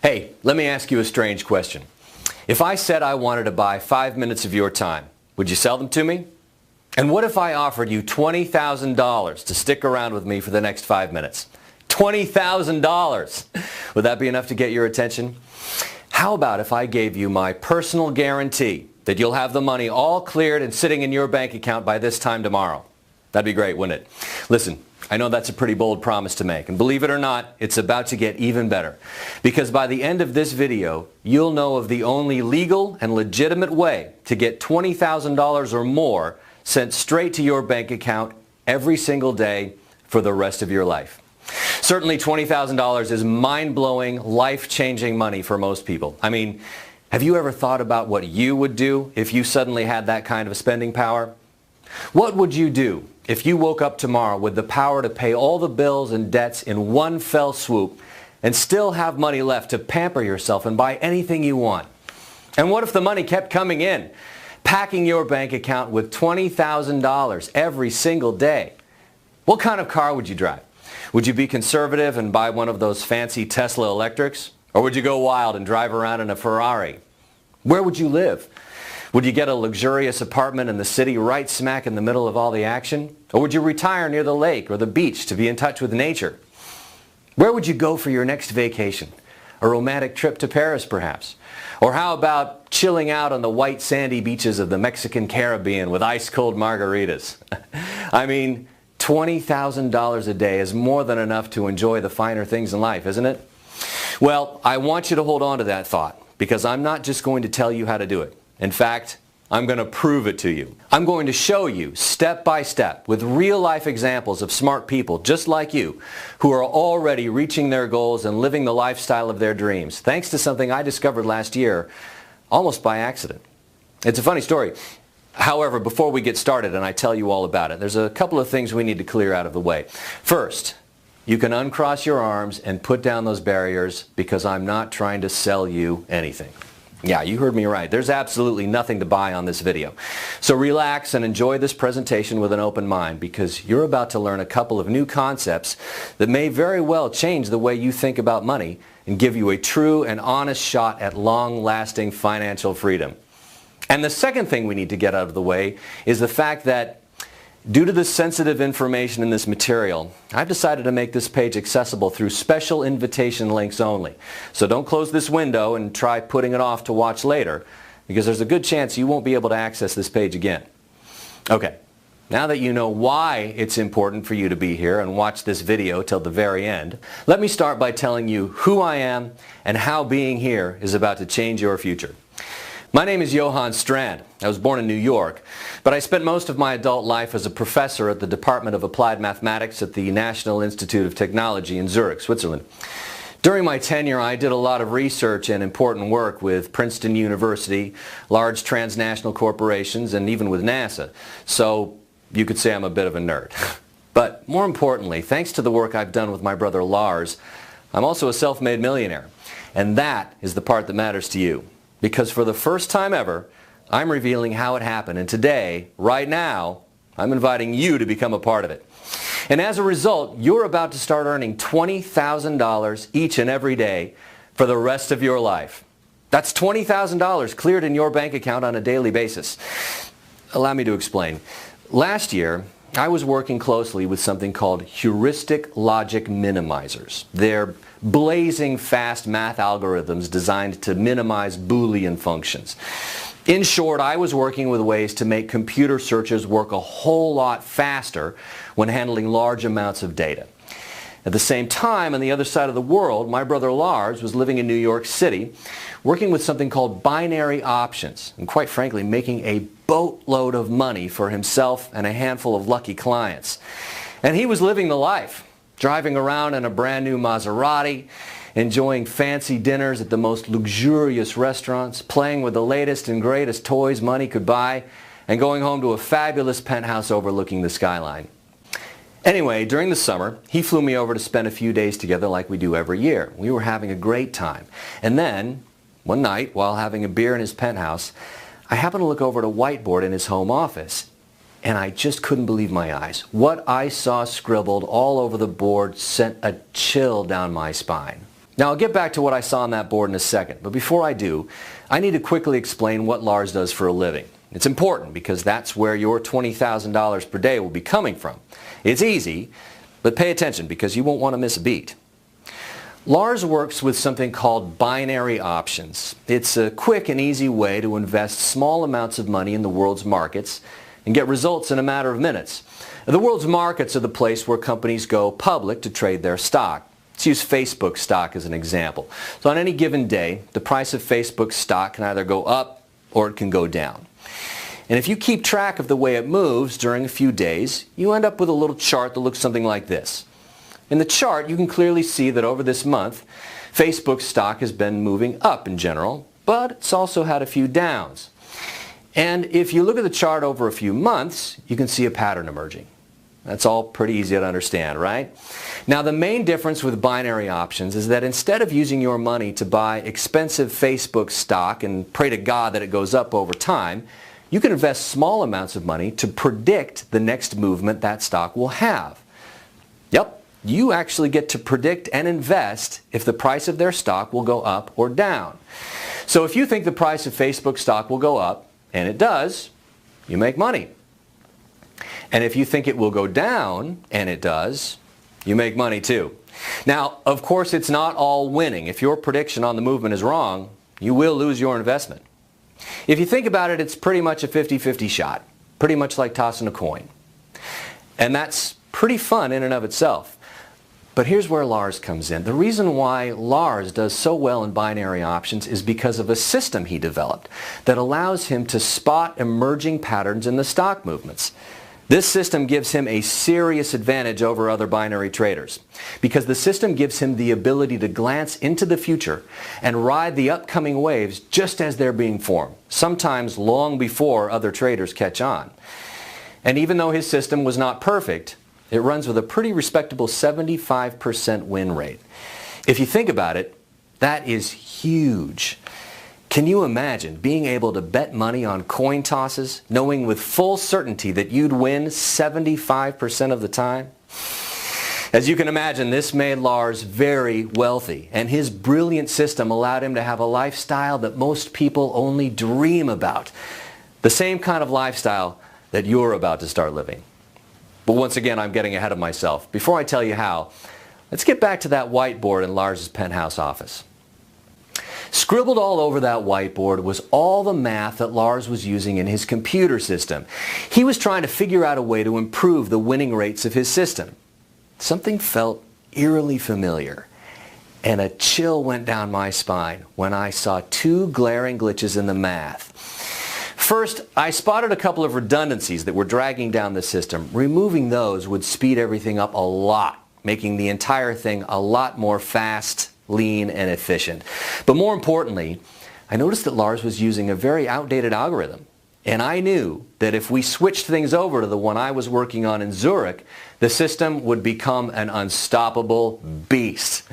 Hey, let me ask you a strange question. If I said I wanted to buy 5 minutes of your time, would you sell them to me? And what if I offered you $20,000 to stick around with me for the next 5 minutes? $20,000! Would that be enough to get your attention? How about if I gave you my personal guarantee that you'll have the money all cleared and sitting in your bank account by this time tomorrow? That'd be great, wouldn't it? Listen, I know that's a pretty bold promise to make, and believe it or not, it's about to get even better. Because by the end of this video, you'll know of the only legal and legitimate way to get $20,000 or more sent straight to your bank account every single day for the rest of your life. Certainly $20,000 is mind-blowing, life-changing money for most people. I mean, have you ever thought about what you would do if you suddenly had that kind of spending power? What would you do if you woke up tomorrow with the power to pay all the bills and debts in one fell swoop and still have money left to pamper yourself and buy anything you want? And what if the money kept coming in, packing your bank account with $20,000 every single day? What kind of car would you drive? Would you be conservative and buy one of those fancy Tesla electrics? Or would you go wild and drive around in a Ferrari? Where would you live? Would you get a luxurious apartment in the city right smack in the middle of all the action? Or would you retire near the lake or the beach to be in touch with nature? Where would you go for your next vacation? A romantic trip to Paris, perhaps? Or how about chilling out on the white sandy beaches of the Mexican Caribbean with ice-cold margaritas? I mean, $20,000 a day is more than enough to enjoy the finer things in life, isn't it? Well, I want you to hold on to that thought, because I'm not just going to tell you how to do it. In fact, I'm going to prove it to you. I'm going to show you step by step with real-life examples of smart people just like you who are already reaching their goals and living the lifestyle of their dreams, thanks to something I discovered last year almost by accident. It's a funny story. However, before we get started and I tell you all about it, there's a couple of things we need to clear out of the way. First, you can uncross your arms and put down those barriers because I'm not trying to sell you anything. Yeah, you heard me right. There's absolutely nothing to buy on this video. So relax and enjoy this presentation with an open mind, because you're about to learn a couple of new concepts that may very well change the way you think about money and give you a true and honest shot at long-lasting financial freedom. And the second thing we need to get out of the way is the fact that due to the sensitive information in this material, I've decided to make this page accessible through special invitation links only. So don't close this window and try putting it off to watch later, because there's a good chance you won't be able to access this page again. Okay, now that you know why it's important for you to be here and watch this video till the very end, let me start by telling you who I am and how being here is about to change your future. My name is Johann Strand. I was born in New York, but I spent most of my adult life as a professor at the Department of Applied Mathematics at the National Institute of Technology in Zurich, Switzerland. During my tenure, I did a lot of research and important work with Princeton University, large transnational corporations, and even with NASA. So you could say I'm a bit of a nerd. But more importantly, thanks to the work I've done with my brother Lars, I'm also a self-made millionaire. And that is the part that matters to you. Because for the first time ever, I'm revealing how it happened. And today, right now, I'm inviting you to become a part of it. And as a result, you're about to start earning $20,000 each and every day for the rest of your life. That's $20,000 cleared in your bank account on a daily basis. Allow me to explain. Last year, I was working closely with something called heuristic logic minimizers. They're blazing fast math algorithms designed to minimize Boolean functions. In short, I was working with ways to make computer searches work a whole lot faster when handling large amounts of data. At the same time, on the other side of the world, my brother Lars was living in New York City, working with something called binary options, and quite frankly, making a boatload of money for himself and a handful of lucky clients. And he was living the life, driving around in a brand new Maserati, enjoying fancy dinners at the most luxurious restaurants, playing with the latest and greatest toys money could buy, and going home to a fabulous penthouse overlooking the skyline. Anyway, during the summer, he flew me over to spend a few days together like we do every year. We were having a great time. And then, one night, while having a beer in his penthouse, I happened to look over at a whiteboard in his home office, and I just couldn't believe my eyes. What I saw scribbled all over the board sent a chill down my spine. Now I'll get back to what I saw on that board in a second, but before I do, I need to quickly explain what Lars does for a living. It's important because that's where your $20,000 per day will be coming from. It's easy, but pay attention because you won't want to miss a beat. Lars works with something called binary options. It's a quick and easy way to invest small amounts of money in the world's markets and get results in a matter of minutes. The world's markets are the place where companies go public to trade their stock. Let's use Facebook stock as an example. So on any given day, the price of Facebook stock can either go up or it can go down. And if you keep track of the way it moves during a few days, you end up with a little chart that looks something like this. In the chart, you can clearly see that over this month, Facebook stock has been moving up in general, but it's also had a few downs. And if you look at the chart over a few months, you can see a pattern emerging. That's all pretty easy to understand, right? Now the main difference with binary options is that instead of using your money to buy expensive Facebook stock and pray to God that it goes up over time, you can invest small amounts of money to predict the next movement that stock will have. Yep, you actually get to predict and invest if the price of their stock will go up or down. So if you think the price of Facebook stock will go up, and it does, you make money. And if you think it will go down, and it does, you make money too. Now, of course, it's not all winning. If your prediction on the movement is wrong, you will lose your investment. If you think about it, it's pretty much a 50-50 shot, pretty much like tossing a coin. And that's pretty fun in and of itself. But here's where Lars comes in. The reason why Lars does so well in binary options is because of a system he developed that allows him to spot emerging patterns in the stock movements. This system gives him a serious advantage over other binary traders because the system gives him the ability to glance into the future and ride the upcoming waves just as they're being formed, sometimes long before other traders catch on. And even though his system was not perfect, it runs with a pretty respectable 75% win rate. If you think about it, that is huge. Can you imagine being able to bet money on coin tosses, knowing with full certainty that you'd win 75% of the time? As you can imagine, this made Lars very wealthy, and his brilliant system allowed him to have a lifestyle that most people only dream about. The same kind of lifestyle that you're about to start living. But once again, I'm getting ahead of myself. Before I tell you how, let's get back to that whiteboard in Lars's penthouse office. Scribbled all over that whiteboard was all the math that Lars was using in his computer system. He was trying to figure out a way to improve the winning rates of his system. Something felt eerily familiar, and a chill went down my spine when I saw two glaring glitches in the math. First, I spotted a couple of redundancies that were dragging down the system. Removing those would speed everything up a lot, making the entire thing a lot more fast, lean, and efficient. But more importantly, I noticed that Lars was using a very outdated algorithm. And I knew that if we switched things over to the one I was working on in Zurich, the system would become an unstoppable beast.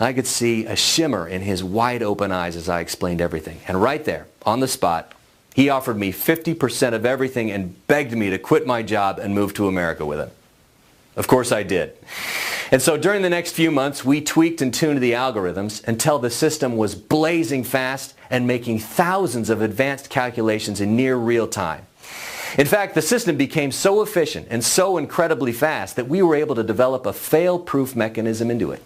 I could see a shimmer in his wide open eyes as I explained everything. And right there, on the spot, he offered me 50% of everything and begged me to quit my job and move to America with him. Of course I did. And so during the next few months, we tweaked and tuned the algorithms until the system was blazing fast and making thousands of advanced calculations in near real time. In fact, the system became so efficient and so incredibly fast that we were able to develop a fail-proof mechanism into it.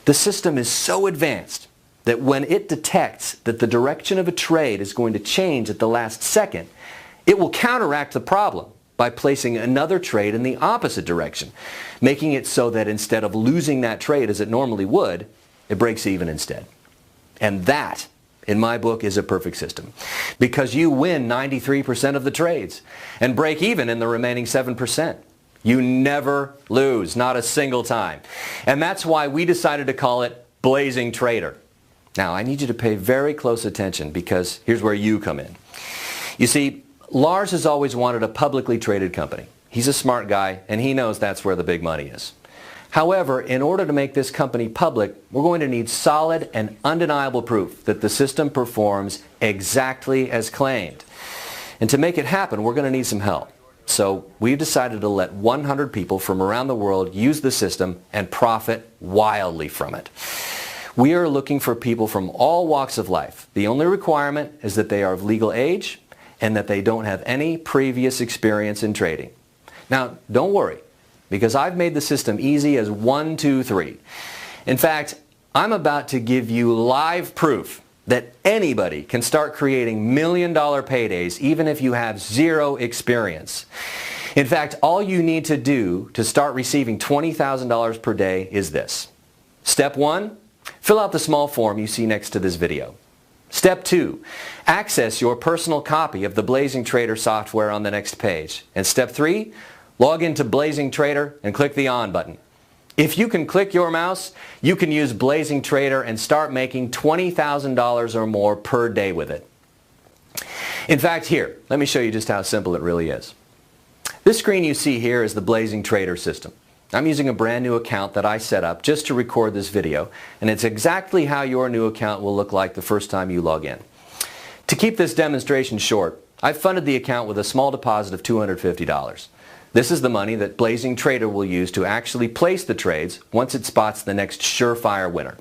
The system is so advanced that when it detects that the direction of a trade is going to change at the last second, it will counteract the problem by placing another trade in the opposite direction, making it so that instead of losing that trade as it normally would, it breaks even instead. And that, in my book, is a perfect system, because you win 93% of the trades and break even in the remaining 7%. You never lose, not a single time. And that's why we decided to call it Blazing Trader. Now, I need you to pay very close attention because here's where you come in. You see, Lars has always wanted a publicly traded company. He's a smart guy and he knows that's where the big money is. However, in order to make this company public, we're going to need solid and undeniable proof that the system performs exactly as claimed. And to make it happen, we're going to need some help. So we've decided to let 100 people from around the world use the system and profit wildly from it. We are looking for people from all walks of life. The only requirement is that they are of legal age and that they don't have any previous experience in trading. Now, don't worry, because I've made the system easy as 1, 2, 3. In fact, I'm about to give you live proof that anybody can start creating million-dollar paydays even if you have zero experience. In fact, all you need to do to start receiving $20,000 per day is this. Step 1, fill out the small form you see next to this video. Step 2, access your personal copy of the Blazing Trader software on the next page. And step 3, log into Blazing Trader and click the On button. If you can click your mouse, you can use Blazing Trader and start making $20,000 or more per day with it. In fact, here, let me show you just how simple it really is. This screen you see here is the Blazing Trader system. I'm using a brand new account that I set up just to record this video, and it's exactly how your new account will look like the first time you log in. To keep this demonstration short, I've funded the account with a small deposit of $250. This is the money that Blazing Trader will use to actually place the trades once it spots the next surefire winner.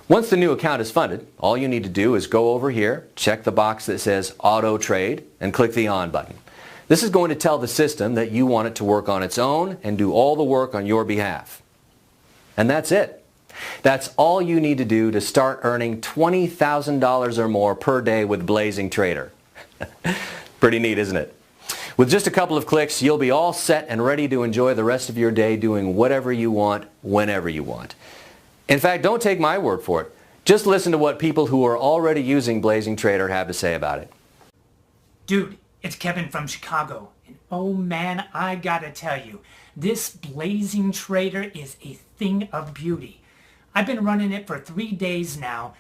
Once the new account is funded, all you need to do is go over here, check the box that says Auto Trade, and click the On button. This is going to tell the system that you want it to work on its own and do all the work on your behalf. And that's it. That's all you need to do to start earning $20,000 or more per day with Blazing Trader. Pretty neat, isn't it? With just a couple of clicks, you'll be all set and ready to enjoy the rest of your day doing whatever you want, whenever you want. In fact, don't take my word for it. Just listen to what people who are already using Blazing Trader have to say about it. Dude, it's Kevin from Chicago. And oh man, I gotta tell you, this Blazing Trader is a thing of beauty. I've been running it for 3 days now.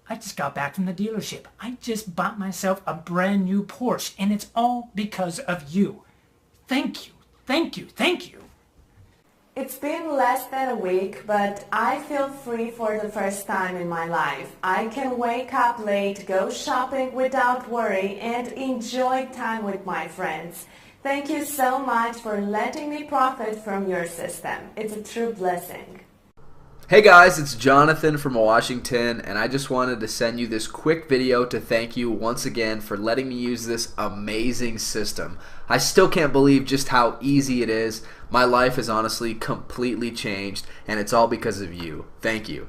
I just got back from the dealership. I just bought myself a brand new Porsche, and it's all because of you. Thank you, thank you, thank you. It's been less than a week, but I feel free for the first time in my life. I can wake up late, go shopping without worry, and enjoy time with my friends. Thank you so much for letting me profit from your system. It's a true blessing. Hey guys, it's Jonathan from Washington, and I just wanted to send you this quick video to thank you once again for letting me use this amazing system. I still can't believe just how easy it is. My life has honestly completely changed, and it's all because of you. Thank you.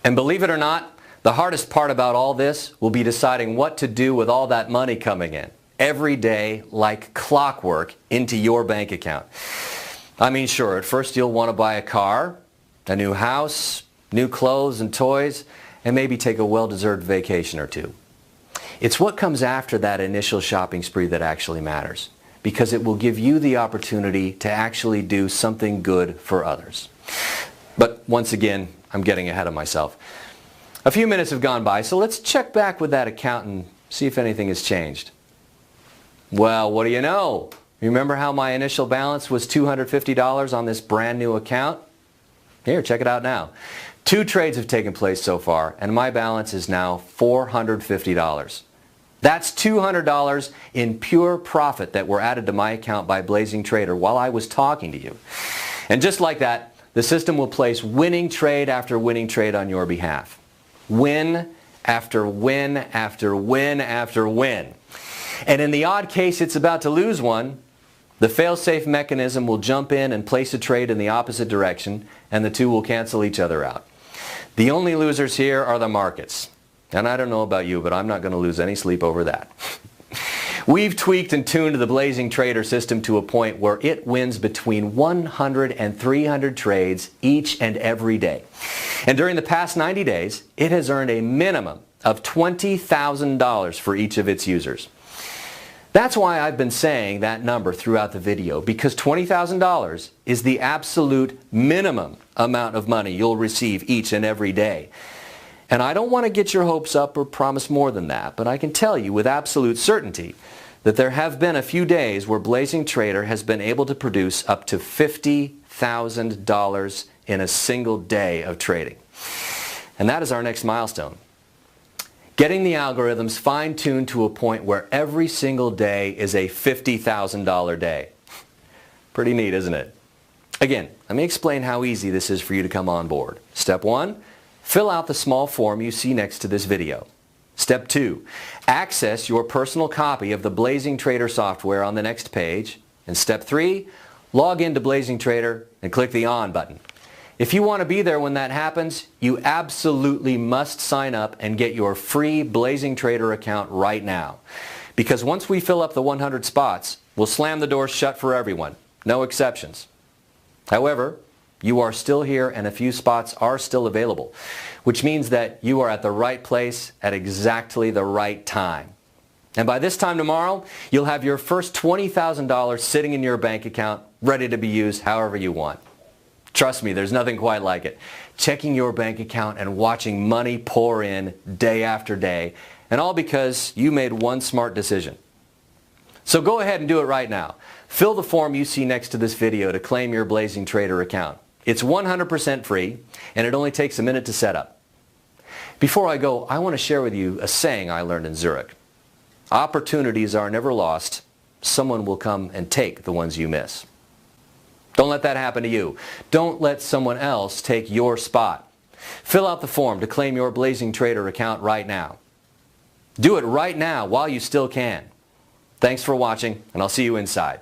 And believe it or not, the hardest part about all this will be deciding what to do with all that money coming in every day like clockwork into your bank account. I mean, sure, at first you'll want to buy a car, a new house, new clothes and toys, and maybe take a well-deserved vacation or two. It's what comes after that initial shopping spree that actually matters, because it will give you the opportunity to actually do something good for others. But once again, I'm getting ahead of myself. A few minutes have gone by, so let's check back with that account and see if anything has changed. Well, what do you know? Remember how my initial balance was $250 on this brand new account? Here, check it out now. 2 trades have taken place so far, and my balance is now $450. That's $200 in pure profit that were added to my account by Blazing Trader while I was talking to you. And just like that, the system will place winning trade after winning trade on your behalf. Win after win after win after win. And in the odd case it's about to lose one, the fail-safe mechanism will jump in and place a trade in the opposite direction, and the two will cancel each other out. The only losers here are the markets. And I don't know about you, but I'm not going to lose any sleep over that. We've tweaked and tuned the Blazing Trader system to a point where it wins between 100 and 300 trades each and every day. And during the past 90 days, it has earned a minimum of $20,000 for each of its users. That's why I've been saying that number throughout the video, because $20,000 is the absolute minimum amount of money you'll receive each and every day. And I don't want to get your hopes up or promise more than that, but I can tell you with absolute certainty that there have been a few days where Blazing Trader has been able to produce up to $50,000 in a single day of trading. And that is our next milestone. Getting the algorithms fine-tuned to a point where every single day is a $50,000 day. Pretty neat, isn't it? Again, let me explain how easy this is for you to come on board. Step 1, Fill out the small form you see next to this video. Step 2. Access your personal copy of the Blazing Trader software on the next page. And Step 3. Log into Blazing Trader and click the On button. If you want to be there when that happens, you absolutely must sign up and get your free Blazing Trader account right now. Because once we fill up the 100 spots, we'll slam the doors shut for everyone. No exceptions. However, you are still here and a few spots are still available, which means that you are at the right place at exactly the right time. And by this time tomorrow, you'll have your first $20,000 sitting in your bank account, ready to be used however you want. Trust me, there's nothing quite like it. Checking your bank account and watching money pour in day after day, and all because you made one smart decision. So go ahead and do it right now. Fill the form you see next to this video to claim your Blazing Trader account. It's 100% free, and it only takes a minute to set up. Before I go, I want to share with you a saying I learned in Zurich. Opportunities are never lost. Someone will come and take the ones you miss. Don't let that happen to you. Don't let someone else take your spot. Fill out the form to claim your Blazing Trader account right now. Do it right now while you still can. Thanks for watching, and I'll see you inside.